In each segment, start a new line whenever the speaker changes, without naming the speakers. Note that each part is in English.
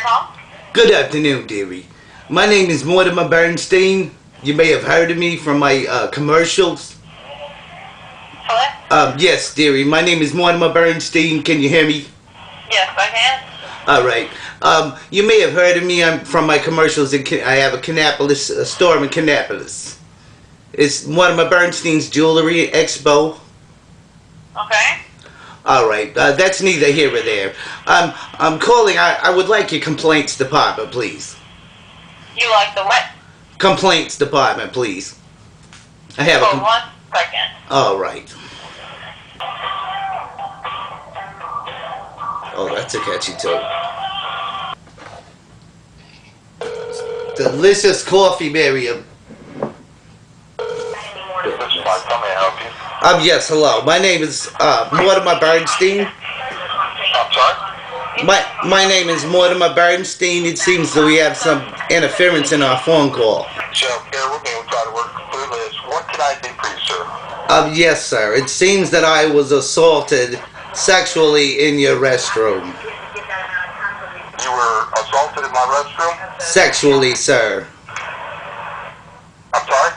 call?
Good afternoon, dearie. My name is Mortimer Bernstein. You may have heard of me from my commercials.
Hello?
Yes, dearie. My name is Mortimer Bernstein. Can you hear me?
Yes, I can.
All right. You may have heard of me. I'm from my commercials. I have a store in Kannapolis. It's Mortimer Bernstein's Jewelry Expo.
Okay.
All right. That's neither here or there. I'm calling. I would like your complaints department, please.
You like the what?
Complaints department, please. I have
Hold 1 second.
All right. Oh, that's a catchy tune. Delicious coffee, Miriam.
This is Mike. How may I help you?
Yes, hello. My name is Mortimer Bernstein.
I'm sorry?
My name is Mortimer Bernstein. It seems that we have some interference in our phone call.
So, bear with me. We'll try to work through this. What can I do for you, sir?
Yes, sir. It seems that I was assaulted sexually in your restroom.
You were assaulted in my restroom?
Sexually, sir.
I'm sorry?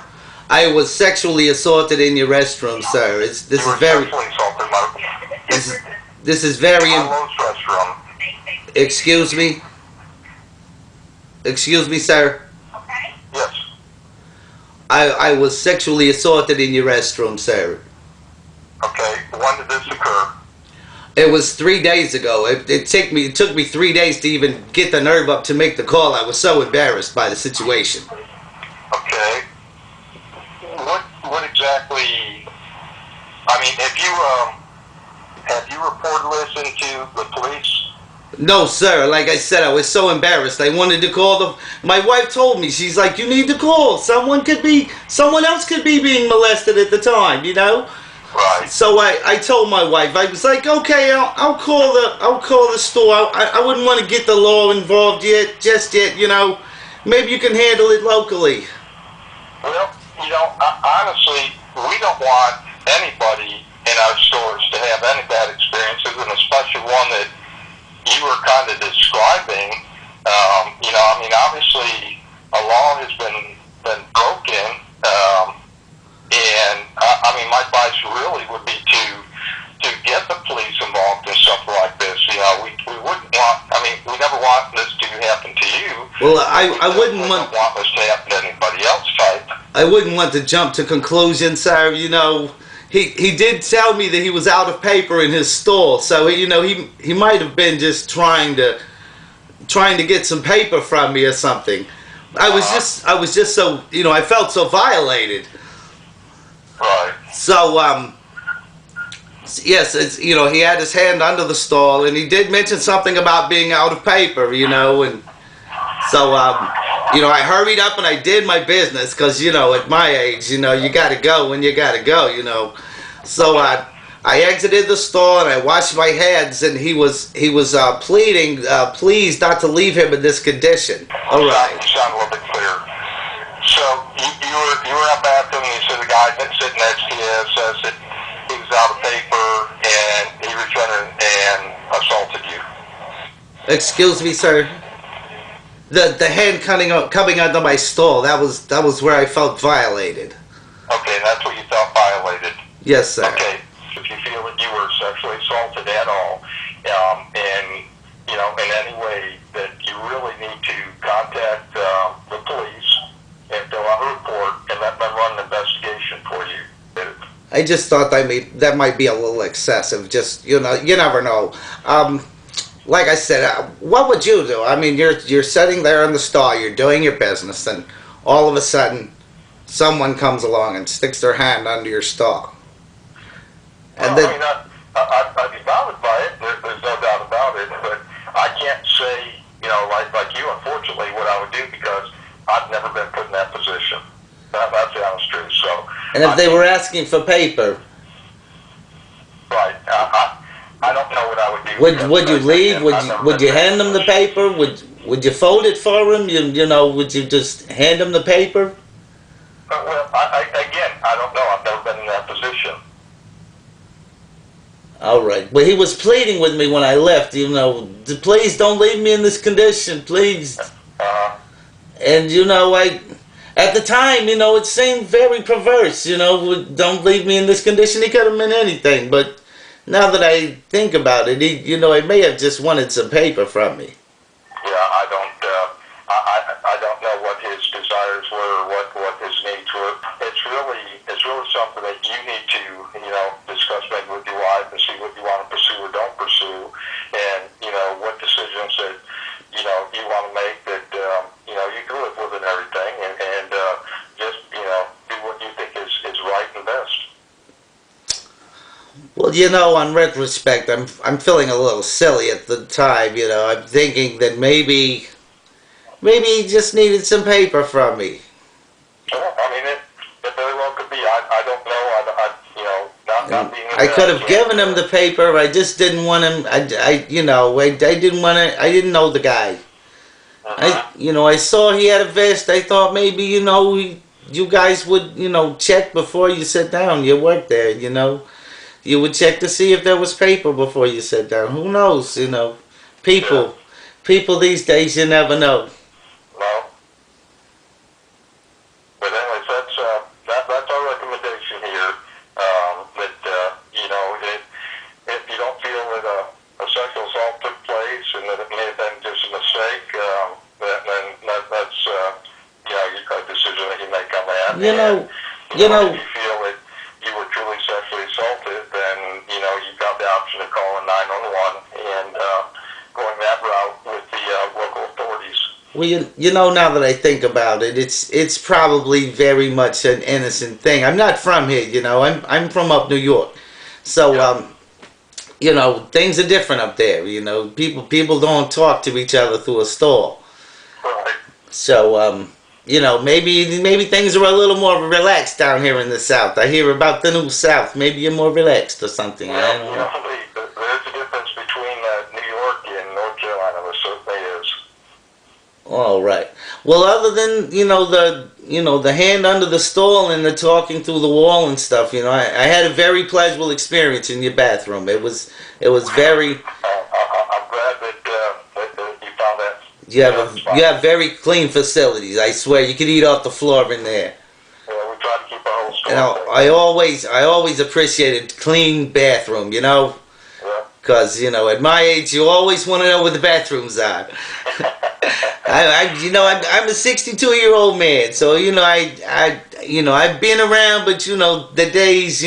I was sexually assaulted in your restroom, sir. This is very.
Sexually assaulted in my
This is very.
Lowe's restroom.
Excuse me. Excuse me, sir.
Yes.
I was sexually assaulted in your restroom, sir.
Okay. When did this occur?
It was 3 days ago. It took me 3 days to even get the nerve up to make the call. I was so embarrassed by the situation.
Okay. What exactly? I mean, have you reported this into the police?
No, sir. Like I said, I was so embarrassed. I wanted to call my wife told me, she's like, you need to call. Someone else could be being molested at the time, you know?
Right.
So I told my wife, I was like, okay, I'll call the store. I wouldn't want to get the law involved just yet, you know. Maybe you can handle it locally.
Well, you know, honestly, we don't want anybody in our stores to have any bad experiences, and especially one that you were kind of describing. You know, I mean, obviously, a law has been broken, and I mean, my advice really would be to get the police involved in stuff like this. You know, we wouldn't want. I mean, we never want this to happen to you.
Well, I wouldn't want
this to happen to anybody else. Type.
I wouldn't want to jump to conclusions, sir. You know, he did tell me that he was out of paper in his store, so you know he might have been just trying to get some paper from me or something. I was just so, you know, I felt so violated.
Right.
So yes, it's, you know, he had his hand under the stall, and he did mention something about being out of paper, you know, and so you know, I hurried up and I did my business because, you know, at my age, you know, you got to go when you got to go, you know. So I exited the store and I washed my hands, and he was pleading, please not to leave him in this condition. All right.
You sound a little bit clearer. So you were in a bathroom, and you said the guy that's sitting next to you says that he was out of paper and he returned and assaulted you.
Excuse me, sir. The hand coming under my stall, that was where I felt violated.
Okay, that's what you felt violated.
Yes, sir.
Okay, if you feel that you were sexually assaulted at all, and you know, in any way, that you really need to contact the police and fill out a report and let them run an investigation for you.
I just thought that might be a little excessive. Just, you know, you never know. Like I said, what would you do? I mean, you're sitting there in the stall, you're doing your business, and all of a sudden, someone comes along and sticks their hand under your stall. And
well, I mean, I'd be bothered by it. There's no doubt about it. But I can't say, you know, like you, unfortunately, what I would do, because I've never been put in that position. That's the honest truth. So.
And if they were asking for paper.
Right. I don't know what I would do.
Would you leave? Would you hand them the paper? Would you fold it for them? You know, would you just hand them the paper?
Well, again, I don't know. I've never been in that position.
All right. Well, he was pleading with me when I left. You know, please don't leave me in this condition, please. And you know, at the time, you know, it seemed very perverse. You know, don't leave me in this condition. He could have meant anything, but now that I think about it, he may have just wanted some paper from me.
Yeah, I don't know what his desires were, or what his needs were. It's really something that you need to, discuss maybe with your wife and see what you want to pursue or don't pursue, and what decisions that you want to make that you can live with and everything, and just do what you think is right and best.
Well, on retrospect, I'm feeling a little silly at the time. I'm thinking that maybe he just needed some paper from me.
Sure. I mean, it very well could be. I don't know. Not being.
I could have given him the paper. I just didn't want him. I didn't want to. I didn't know the guy. I saw he had a vest. I thought maybe you guys would check before you sit down. You work there. You would check to see if there was paper before you sit down. Who knows? People these days, you never know.
No. But anyways, that's our recommendation here. If you don't feel that a sexual assault took place and that it may have been just a mistake, then that's a decision that you make on that. If you feel that you were truly sexually assaulted, then you've got the option of calling 911 and going that route with the local authorities.
Well, now that I think about it, it's probably very much an innocent thing. I'm not from here, I'm from up New York, so things are different up there. People don't talk to each other through a stall.
Right.
So maybe things are a little more relaxed down here in the South. I hear about the New South. Maybe you're more relaxed or something.
Well, I don't know. There's a difference between New York and North Carolina. There certainly is.
All right. Well, other than the hand under the stall and the talking through the wall and stuff, I had a very pleasurable experience in your bathroom. It was very.
I'm glad that you found that.
You have very clean facilities. I swear, you could eat off the floor in there.
Yeah, we try to keep our whole store.
I always appreciated clean bathroom.
Yeah.
Because at my age, you always want to know where the bathrooms are. I'm a 62-year-old man, so I've been around, but the days,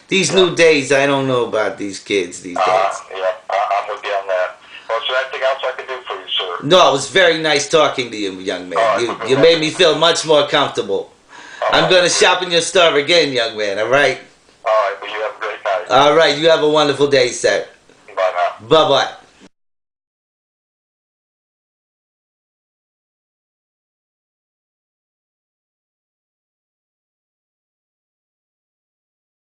these new days, I don't know about these kids these days.
Yeah, I'm with you on that. Well, is there anything else I can do for you, sir?
No, it was very nice talking to you, young man. You made me feel much more comfortable. I'm going to shop in your store again, young man, all right?
All right, well, you have a great night.
All right, you have a wonderful day, sir.
Bye now.
Bye-bye.